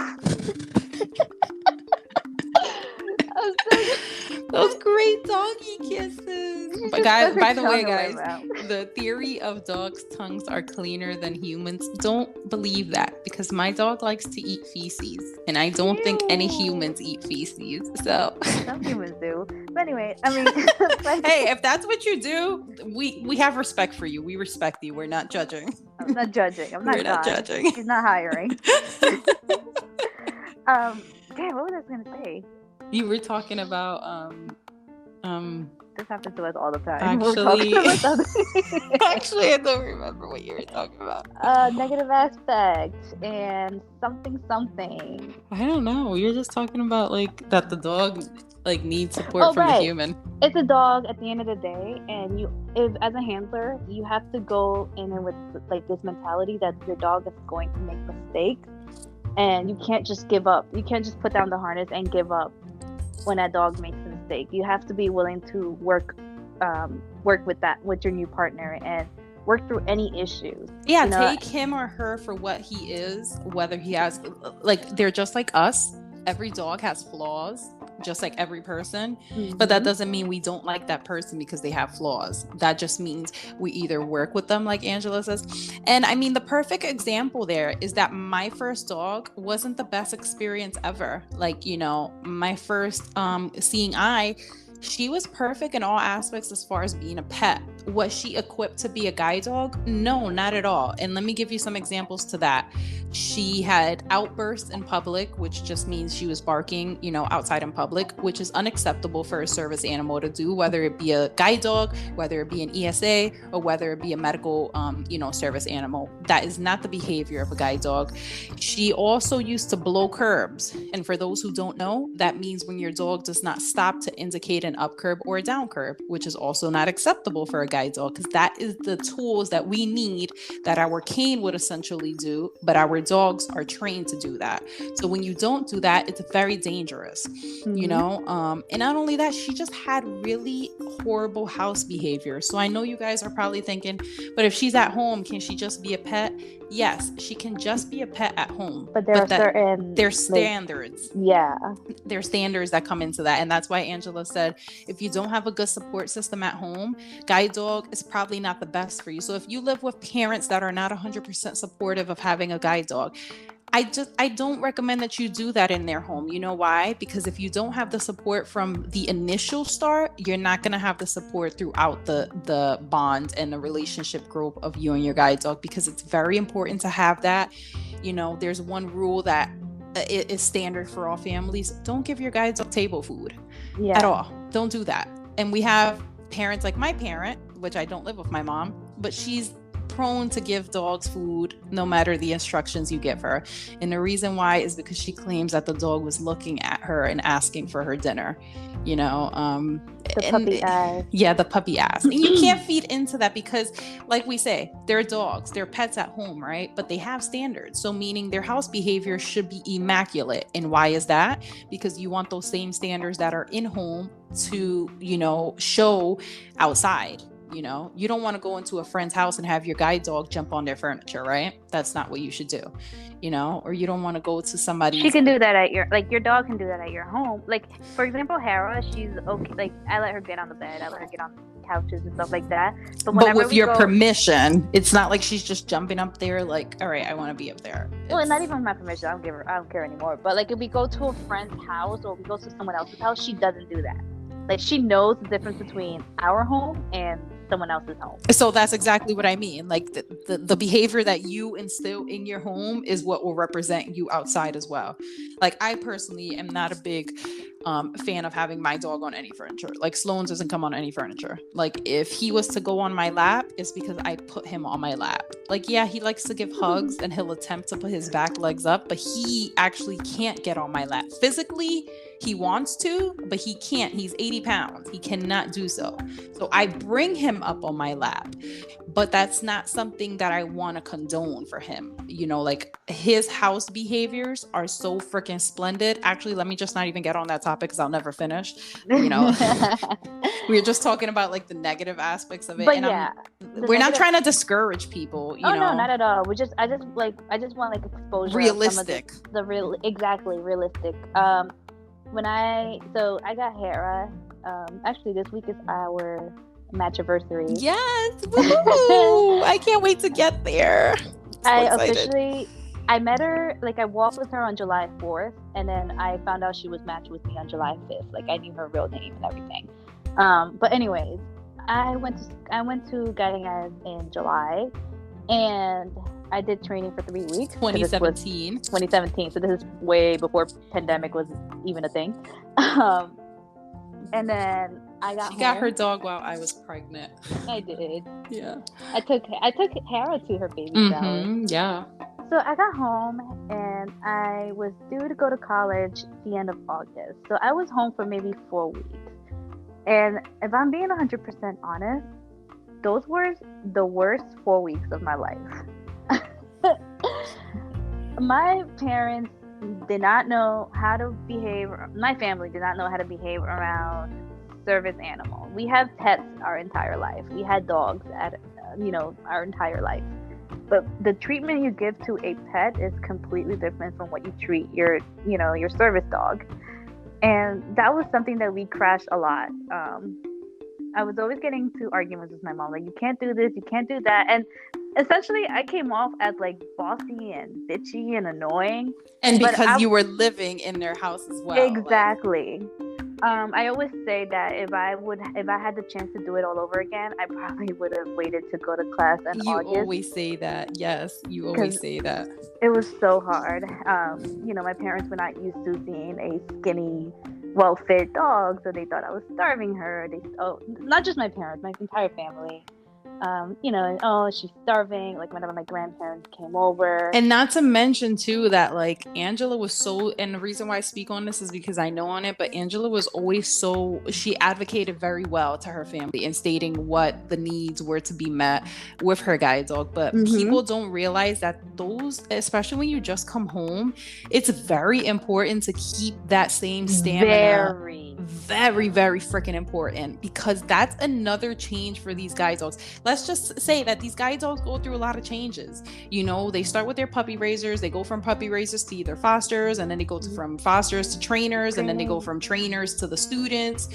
Those great doggy kisses. But guys, by the way, guys, the theory of dogs' tongues are cleaner than humans, don't believe that, because my dog likes to eat feces, and I don't think any humans eat feces. So some humans do. But anyway, I mean, hey, if that's what you do, we have respect for you. We respect you. We're not judging. I'm not judging. We're not judging. She's not hiring. Damn, what was I going to say? You were talking about this happens to us all the time. Actually, I don't remember what you were talking about. Negative aspect and something. I don't know. You're just talking about like that the dog like needs support from the human. It's a dog at the end of the day, and if as a handler, you have to go in with like this mentality that your dog is going to make mistakes, and you can't just give up. You can't just put down the harness and give up when that dog makes a mistake. You have to be willing to work with your new partner and work through any issues. Yeah, you know? Take him or her for what he is, whether he has, like, they're just like us. Every dog has flaws, just like every person. But that doesn't mean we don't like that person because they have flaws. That just means we either work with them, like Angela says. And I mean, the perfect example there is that my first dog wasn't the best experience ever. Like, you know, my first seeing eye, she was perfect in all aspects as far as being a pet. Was she equipped to be a guide dog? No, not at all. And let me give you some examples to that. She had outbursts in public, which just means she was barking, you know, outside in public, which is unacceptable for a service animal to do, whether it be a guide dog, whether it be an ESA, or whether it be a medical, service animal. That is not the behavior of a guide dog. She also used to blow curbs. And for those who don't know, that means when your dog does not stop to indicate an up curb or a down curb, which is also not acceptable for a guide dog, because that is the tools that we need that our cane would essentially do, but our dogs are trained to do that. So when you don't do that, it's very dangerous, you know? And not only that, she just had really horrible house behavior. So I know you guys are probably thinking, but if she's at home, can she just be a pet? Yes, she can just be a pet at home. But there's standards. Yeah. There's standards that come into that. And that's why Angela said, if you don't have a good support system at home, guide dog is probably not the best for you. So if you live with parents that are not 100% supportive of having a guide dog, I don't recommend that you do that in their home. You know why? Because if you don't have the support from the initial start, you're not going to have the support throughout the bond and the relationship group of you and your guide dog, because it's very important to have that. You know, there's one rule that is standard for all families. Don't give your guide dog table food at all. Don't do that. And we have parents like my parent, which I don't live with my mom, but she's prone to give dogs food no matter the instructions you give her. And the reason why is because she claims that the dog was looking at her and asking for her dinner, you know. The puppy eyes. Yeah, the puppy eyes. And you can't feed into that because, like we say, they're dogs, they're pets at home, right? But they have standards. So meaning their house behavior should be immaculate. And why is that? Because you want those same standards that are in home to, you know, show outside. You know, you don't want to go into a friend's house and have your guide dog jump on their furniture, right? That's not what you should do, you know, or you don't want to go to somebody's. She can do that at your dog can do that at your home. Like, for example, Hera, she's okay. Like, I let her get on the bed. I let her get on couches and stuff like that. But with your permission, it's not like she's just jumping up there like, all right, I want to be up there. Well, not even with my permission. I don't care anymore. But like, if we go to a friend's house or we go to someone else's house, she doesn't do that. Like, she knows the difference between our home and someone else's home. So that's exactly what I mean. Like the behavior that you instill in your home is what will represent you outside as well. Like, I personally am not a big fan of having my dog on any furniture. Like, Sloan doesn't come on any furniture. Like, if he was to go on my lap, it's because I put him on my lap. Like, yeah, he likes to give hugs and he'll attempt to put his back legs up, but he actually can't get on my lap. Physically, he wants to, but he can't. He's 80 pounds. He cannot do so. So I bring him up on my lap, but that's not something that I want to condone for him. You know, like, his house behaviors are so freaking splendid. Actually, let me just not even get on that topic because I'll never finish. You know, we were just talking about like the negative aspects of it. But and yeah, we're not trying to discourage people. You know? No, not at all. I just want like exposure. Realistic. Exactly realistic. When I got Hera. Actually, this week is our match anniversary. Yes, woo! I can't wait to get there. I met her, like, I walked with her on July 4th, and then I found out she was matched with me on July 5th. Like, I knew her real name and everything. But anyways, I went to guiding eyes in July, and I did training for 3 weeks. 2017. So this is way before pandemic was even a thing. And then I got. She got her dog while I was pregnant. I did. Yeah. I took Hera to her baby shower. Yeah. So I got home and I was due to go to college the end of August. So I was home for maybe 4 weeks. And if I'm being 100% honest, those were the worst 4 weeks of my life. My parents did not know how to behave. My family did not know how to behave around service animals. We have pets our entire life. We had dogs our entire life. But the treatment you give to a pet is completely different from what you treat your service dog. And that was something that we crashed a lot. I was always getting into arguments with my mom, like, you can't do this, you can't do that. And essentially, I came off as, like, bossy and bitchy and annoying. And because you were living in their house as well. Exactly. I always say that if I had the chance to do it all over again, I probably would have waited to go to class in August. You always say that. Yes, you always say that. It was so hard. My parents were not used to seeing a skinny, well-fed dog, so they thought I was starving her. Not just my parents, my entire family. She's starving. Like, whenever my grandparents came over. And not to mention too that, like, Angela was so, and the reason why I speak on this is because I know on it, but Angela was always she advocated very well to her family in stating what the needs were to be met with her guide dog. But people don't realize that those, especially when you just come home, it's very important to keep that same stamina. Very, very freaking important, because that's another change for these guide dogs. Let's just say that these guide dogs go through a lot of changes. You know, they start with their puppy raisers. They go from puppy raisers to either fosters, and then they go from fosters to trainers, and then they go from trainers to the students.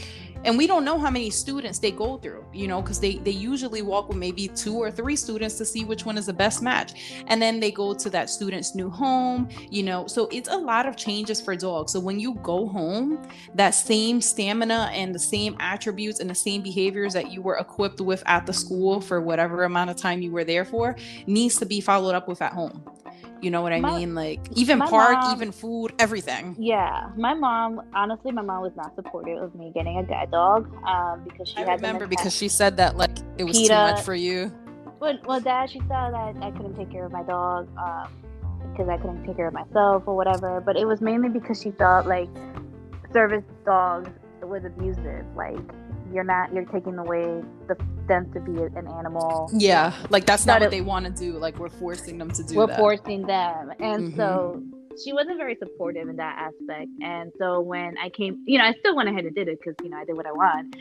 And we don't know how many students they go through, you know, because they usually walk with maybe 2 or 3 students to see which one is the best match. And then they go to that student's new home, you know, so it's a lot of changes for dogs. So when you go home, that same stamina and the same attributes and the same behaviors that you were equipped with at the school for whatever amount of time you were there for needs to be followed up with at home. You know what I mean? Like, even even food, everything. Yeah. My mom was not supportive of me getting a guide dog because she because she said that, like, it was too much for you. well, Dad, she saw that I couldn't take care of my dog because I couldn't take care of myself or whatever. But it was mainly because she felt like service dogs was abusive. Like you're taking away them to be an animal. Yeah, like that's not what they want to do. Like we're forcing them to do that. We're forcing them, and so she wasn't very supportive in that aspect. And so when I came, I still went ahead and did it because I did what I want.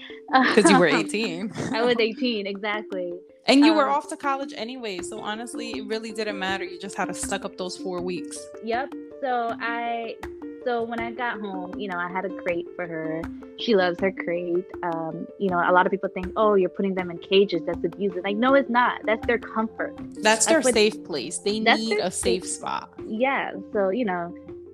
Because you were 18. I was 18, exactly. And you were off to college anyway, so honestly, it really didn't matter. You just had to suck up those 4 weeks. Yep. So when I got home, I had a crate for her. She loves her crate. A lot of people think, oh, you're putting them in cages. That's abusive. Like, no, it's not. That's their comfort. That's their safe place. They need a safe spot. Yeah. So,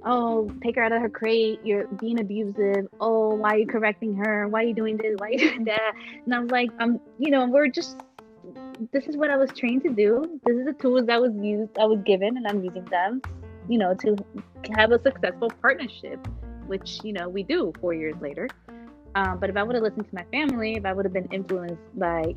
oh, take her out of her crate. You're being abusive. Oh, why are you correcting her? Why are you doing this? Why are you doing that? And I was like, this is what I was trained to do. This is the tools I was given, and I'm using them, to have a successful partnership, which, we do 4 years later. But if I would have listened to my family, if I would have been influenced by,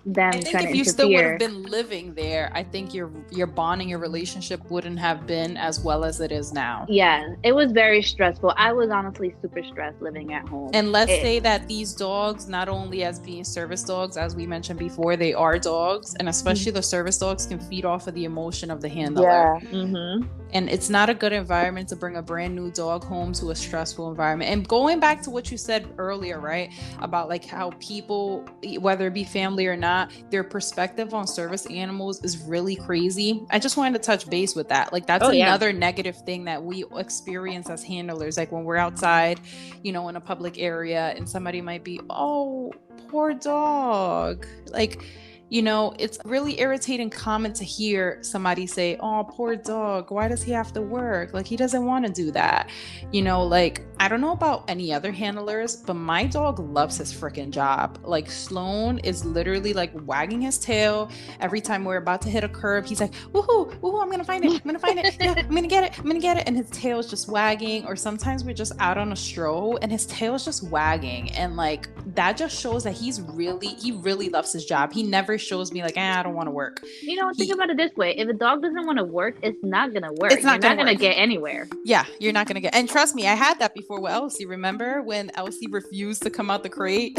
them I think trying if to you interfere, still would have been living there, I think your bonding, your relationship wouldn't have been as well as it is now. Yeah, it was very stressful. I was honestly super stressed living at home. And let's say that these dogs, not only as being service dogs, as we mentioned before, they are dogs, and especially the service dogs can feed off of the emotion of the handler. Yeah. And it's not a good environment to bring a brand new dog home to a stressful environment. And going back to what you said earlier, right, about like how people, whether it be family or not, their perspective on service animals is really crazy. I just wanted to touch base with that. Like that's another negative thing that we experience as handlers. Like when we're outside, in a public area, and somebody might be, oh, poor dog. Like, it's really irritating comment to hear somebody say, oh, poor dog, why does he have to work? Like, he doesn't want to do that. Like, I don't know about any other handlers, but my dog loves his freaking job. Like, Sloan is literally like wagging his tail every time we're about to hit a curb. He's like, woohoo, woohoo, I'm going to find it. I'm going to find it. Yeah, I'm going to get it. I'm going to get it. And his tail is just wagging. Or sometimes we're just out on a stroll and his tail is just wagging. And like, that just shows that he really loves his job. He never shows me like, I don't want to work. Think about it this way. If a dog doesn't want to work, it's not going to work. You're not going to get anywhere. Yeah, you're not going to get. And trust me, I had that before with Elsie. Remember when Elsie refused to come out the crate?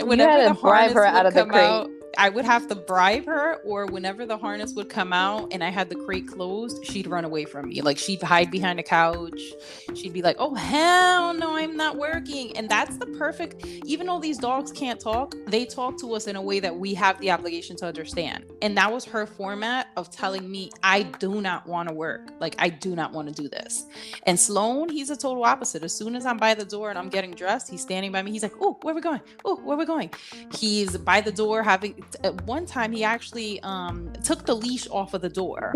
Whenever the harness would out of come the crate. Out, I would have to bribe her, or whenever the harness would come out and I had the crate closed, she'd run away from me. Like she'd hide behind a couch. She'd be like, oh, hell no, I'm not working. And that's the perfect, even though these dogs can't talk, they talk to us in a way that we have the obligation to understand. And that was her format of telling me, I do not want to work. Like, I do not want to do this. And Sloan, he's a total opposite. As soon as I'm by the door and I'm getting dressed, he's standing by me. He's like, oh, where are we going? Oh, where are we going? He's by the door having, at one time he actually took the leash off of the door.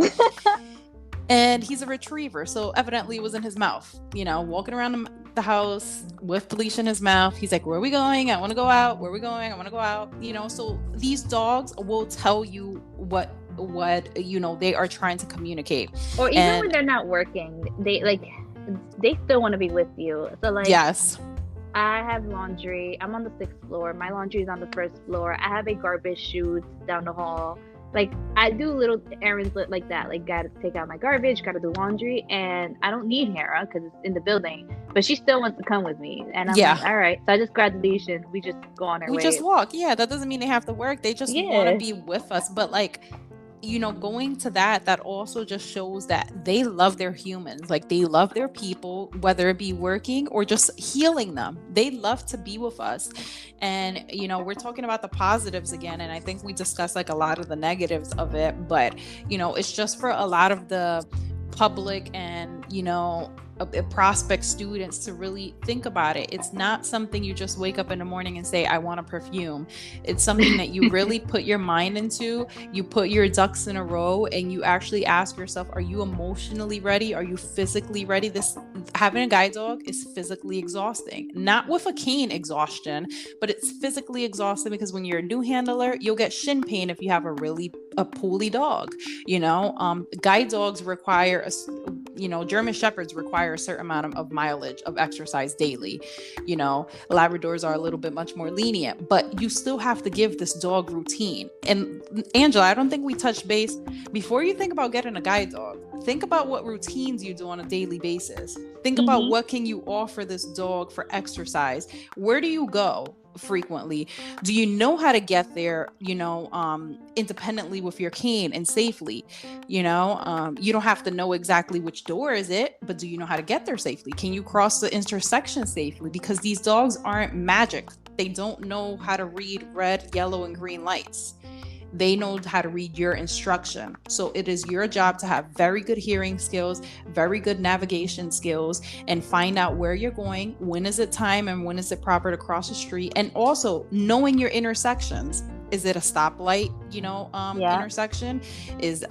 And he's a retriever, so evidently it was in his mouth, walking around the house with the leash in his mouth. He's like, where are we going? I want to go out. Where are we going? I want to go out. So these dogs will tell you what they are trying to communicate. Or even when they're not working, they still want to be with you. So like, yes. I have laundry. I'm on the 6th floor. My laundry is on the 1st floor. I have a garbage chute down the hall. Like, I do little errands like that. Like, gotta take out my garbage, gotta do laundry. And I don't need Hera because it's in the building. But she still wants to come with me. And I'm like, all right. So I just grab the leash and we just go on our way. We just walk. Yeah, that doesn't mean they have to work. They just want to be with us. But like, going to that also just shows that they love their humans. Like, they love their people, whether it be working or just healing them. They love to be with us. And we're talking about the positives again, and I think we discussed like a lot of the negatives of it, but it's just for a lot of the public and prospect students to really think about it. It's not something you just wake up in the morning and say, I want a perfume. It's something that you really put your mind into. You put your ducks in a row and you actually ask yourself, are you emotionally ready? Are you physically ready? Having a guide dog is physically exhausting, not with a cane exhaustion, but it's physically exhausting because when you're a new handler, you'll get shin pain if you have a poorly dog. Guide dogs require German Shepherds require a certain amount of mileage of exercise daily. Labradors are a little bit much more lenient, but you still have to give this dog routine. And Angela, I don't think we touched base. Before you think about getting a guide dog, think about what routines you do on a daily basis. Think about what can you offer this dog for exercise. Where do you go frequently? Do you know how to get there, independently with your cane and safely? You don't have to know exactly which door is it, but do you know how to get there safely? Can you cross the intersection safely? Because these dogs aren't magic. They don't know how to read red, yellow, and green lights. They know how to read your instruction. So it is your job to have very good hearing skills, very good navigation skills, and find out where you're going, when is it time, and when is it proper to cross the street, and also knowing your intersections. Is it a stoplight, intersection? Is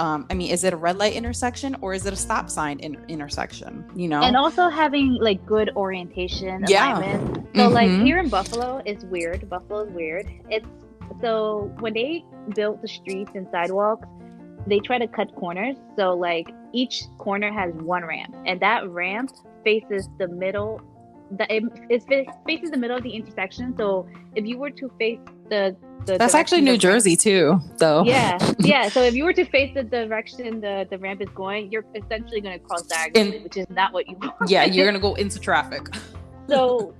it a red light intersection, or is it a stop sign intersection? And also having like good orientation, alignment. So like here in Buffalo, it's weird. Buffalo is weird. So when they built the streets and sidewalks, they try to cut corners. So like each corner has one ramp, and that ramp faces the middle. It faces the middle of the intersection. So if you were to face the that's actually New Jersey too, though. Yeah. So if you were to face the direction the ramp is going, you're essentially going to cross diagonally, which is not what you want. Yeah, you're going to go into traffic. So.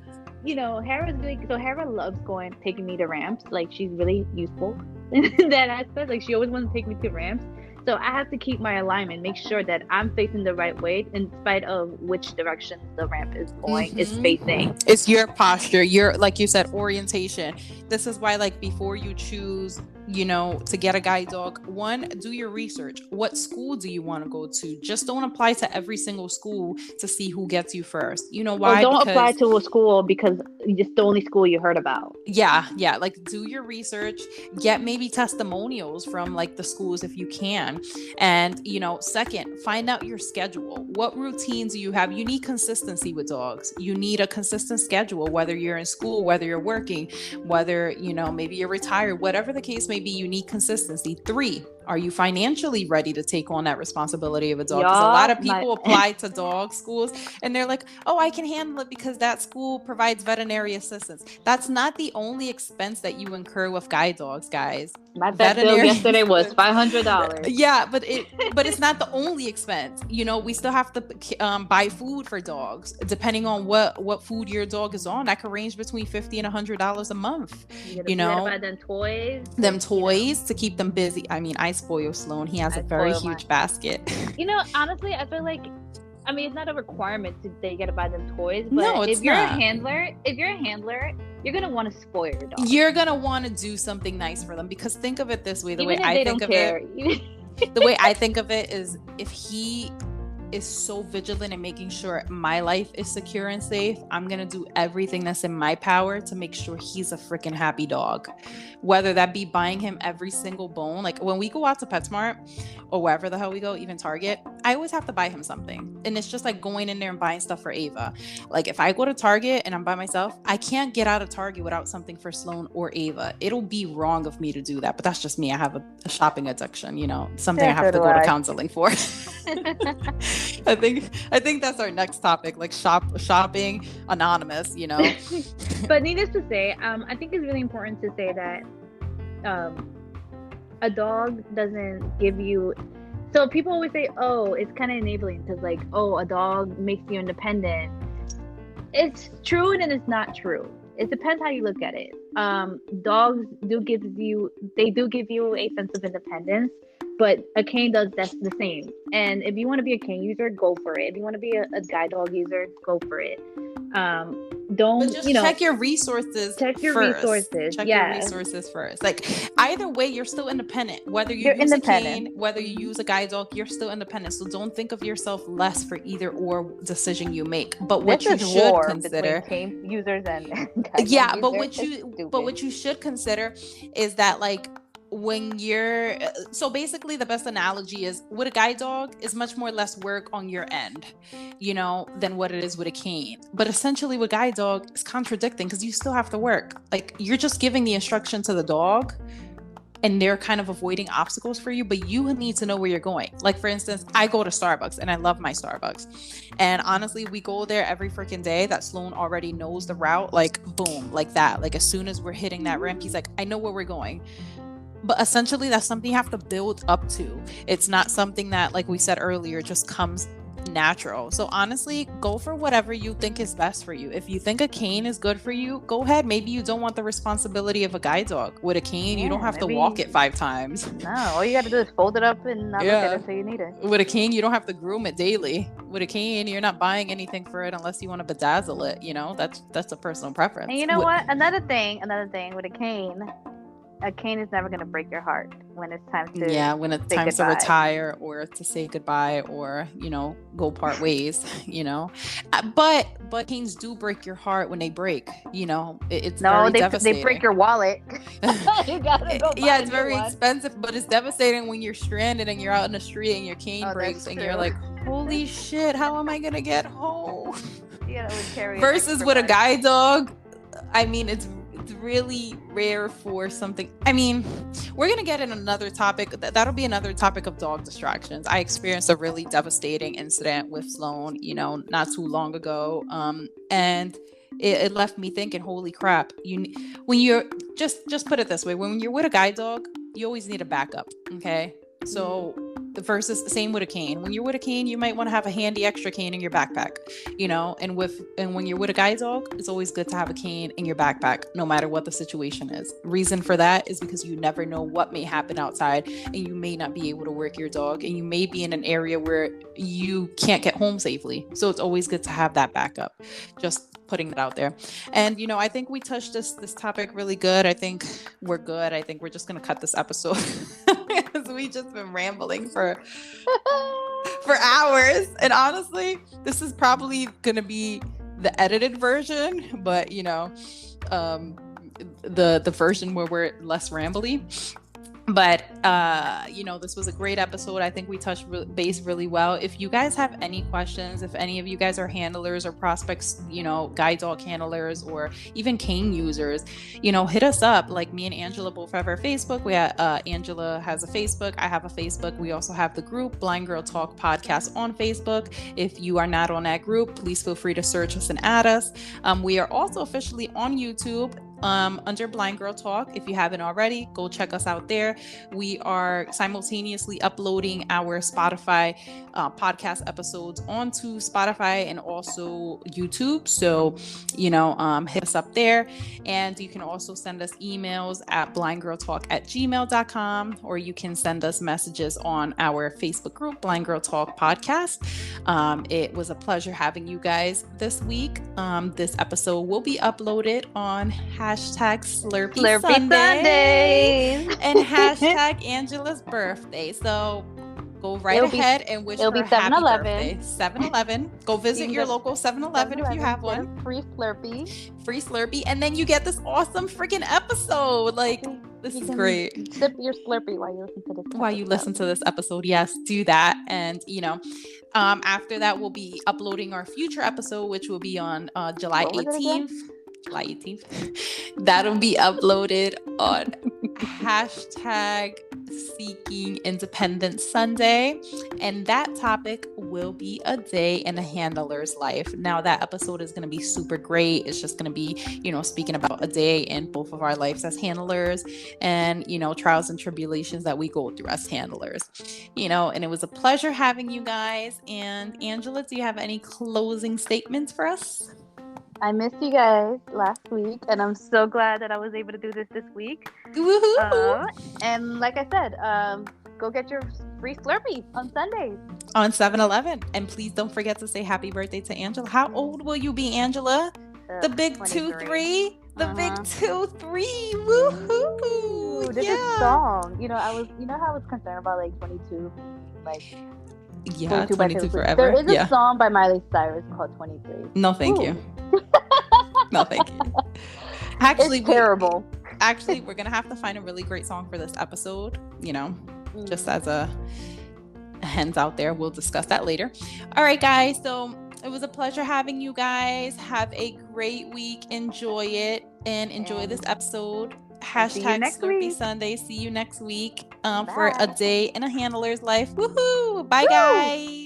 Hera loves taking me to ramps. Like, she's really useful in that aspect. Like, she always wants to take me to ramps. So I have to keep my alignment, make sure that I'm facing the right way in spite of which direction the ramp is going, is facing. It's your posture, like you said, orientation. This is why, like, before you choose, to get a guide dog, one, do your research. What school do you want to go to? Just don't apply to every single school to see who gets you first. You know why? Or don't apply to a school because it's the only school you heard about. Yeah. Like, do your research, get maybe testimonials from like the schools if you can. And, second, find out your schedule. What routines do you have? You need consistency with dogs. You need a consistent schedule, whether you're in school, whether you're working, whether, maybe you're retired, whatever the case may be, you need consistency. 3, are you financially ready to take on that responsibility of a dog? Because a lot of people apply to dog schools and they're like, oh, I can handle it because that school provides veterinary assistance. That's not the only expense that you incur with guide dogs, guys. My vet bill yesterday was $500. Yeah, but it's not the only expense. We still have to buy food for dogs, depending on what food your dog is on. That could range between $50 and $100 a month. You gotta buy them toys. To keep them busy. I mean, I spoil Sloan. He has a very huge basket. Honestly, I feel like, it's not a requirement that you gotta buy them toys, but if you're a handler, you're gonna want to spoil your dog. You're gonna want to do something nice for them, because think of it this way. The way I think of it is, if he is so vigilant in making sure my life is secure and safe, I'm gonna do everything that's in my power to make sure he's a freaking happy dog. Whether that be buying him every single bone. Like, when we go out to PetSmart or wherever the hell we go, even Target, I always have to buy him something. And it's just like going in there and buying stuff for Ava. Like, if I go to Target and I'm by myself, I can't get out of Target without something for Sloan or Ava. It'll be wrong of me to do that, but that's just me. I have a shopping addiction, something I have to go to counseling for. I think that's our next topic, like shopping anonymous, But needless to say, I think it's really important to say that a dog doesn't give you. So people always say, oh, it's kind of enabling because, like, oh, a dog makes you independent. It's true and it's not true. It depends how you look at it. Dogs do give you a sense of independence, but a cane does the same. And if you want to be a cane user, go for it. If you want to be a guide dog user, go for it. Check your resources. Check your resources. Check your resources first. Like, either way, you're still independent. Whether you use a cane, whether you use a guide dog, you're still independent. So don't think of yourself less for either or decision you make. But what you should consider, cane users and but what you should consider is that, like, when you're basically the best analogy is, with a guide dog is much more less work on your end, than what it is with a cane. But essentially with guide dog, it's contradicting because you still have to work. Like, you're just giving the instruction to the dog, and they're kind of avoiding obstacles for you, but you need to know where you're going. Like, for instance, I go to Starbucks and I love my Starbucks. And honestly, we go there every freaking day that Sloan already knows the route, like boom, like that. Like as soon as we're hitting that ramp, he's like, I know where we're going. But essentially, that's something you have to build up to. It's not something that, like we said earlier, just comes natural. So honestly, go for whatever you think is best for you. If you think a cane is good for you, go ahead. Maybe you don't want the responsibility of a guide dog. With a cane, you don't have to walk it 5 times. No, all you got to do is fold it up and not look at it till you need it. With a cane, you don't have to groom it daily. With a cane, you're not buying anything for it unless you want to bedazzle it. You know, that's a personal preference. And you know what? Another thing with a cane is never going to break your heart when it's time to when it's time to retire or to say goodbye or, you know, go part ways, you know. But canes do break your heart when they break, you know. It's very devastating. They break your wallet. You gotta go buy it's very expensive, but it's devastating when you're stranded and you're out in the street and your cane breaks and you're like, holy shit, how am I going to get home? Versus with a guide dog, I mean, it's really rare for something. I mean, we're gonna get in another topic. That'll be another topic of dog distractions. I experienced a really devastating incident with Sloan, you know, not too long ago, and it left me thinking, holy crap. When you're just put it this way, when you're with a guide dog, you always need a backup. Okay, so versus same with a cane. When you're with a cane, you might want to have a handy extra cane in your backpack, you know, and when you're with a guide dog, it's always good to have a cane in your backpack, no matter what the situation is. Reason for that is because you never know what may happen outside and you may not be able to work your dog and you may be in an area where you can't get home safely. So it's always good to have that backup. Just putting that out there. And, you know, I think we touched this topic really good. I think we're good. I think we're just going to cut this episode because we just been rambling for hours. And honestly, this is probably going to be the edited version, but, you know, the version where we're less rambly. But, you know, this was a great episode. I think we touched base really well. If you guys have any questions, if any of you guys are handlers or prospects, you know, guide dog handlers or even cane users, you know, hit us up. Like me and Angela both have our Facebook. We have, Angela has a Facebook. I have a Facebook. We also have the group Blind Girl Talk Podcast on Facebook. If you are not on that group, please feel free to search us and add us. We are also officially on YouTube under Blind Girl Talk. If you haven't already, go check us out there. We are simultaneously uploading our Spotify podcast episodes onto Spotify and also YouTube. So, you know, hit us up there. And you can also send us emails at blindgirltalk@gmail.com, or you can send us messages on our Facebook group, Blind Girl Talk Podcast. It was a pleasure having you guys this week. This episode will be uploaded on #Slurpee Sundays and Angela's birthday. So go right ahead and wish her a happy birthday. 7-Eleven. Go visit your local 7-Eleven if you have one. Free Slurpee. And then you get this awesome freaking episode. Like, this is great. Sip your Slurpee while you listen to this episode. Yes, do that. And, you know, after that, we'll be uploading our future episode, which will be on July 18th. That'll be uploaded on #Seeking Independence Sunday, and that topic will be a day in a handler's life. Now, that episode is going to be super great. It's just going to be, you know, speaking about a day in both of our lives as handlers and, you know, trials and tribulations that we go through as handlers, you know. And it was a pleasure having you guys. And Angela, do you have any closing statements for us? I missed you guys last week, and I'm so glad that I was able to do this week. Woohoo! And like I said, go get your free Slurpee on Sundays. On 7-Eleven. And please don't forget to say happy birthday to Angela. How old will you be, Angela? The big 2-3? The big 2-3. Woohoo! There's a song. You know, how I was concerned about like 22, like... Yeah, 22 forever. There is a song by Miley Cyrus called 23. No, thank you. No, thank you. Actually, it's terrible. We're going to have to find a really great song for this episode, you know, just as a hands out there. We'll discuss that later. All right, guys. So it was a pleasure having you guys. Have a great week. Enjoy it and enjoy this episode. See you next Slurpee week. Sunday. See you next week for a day in a handler's life. Woohoo! Bye, guys.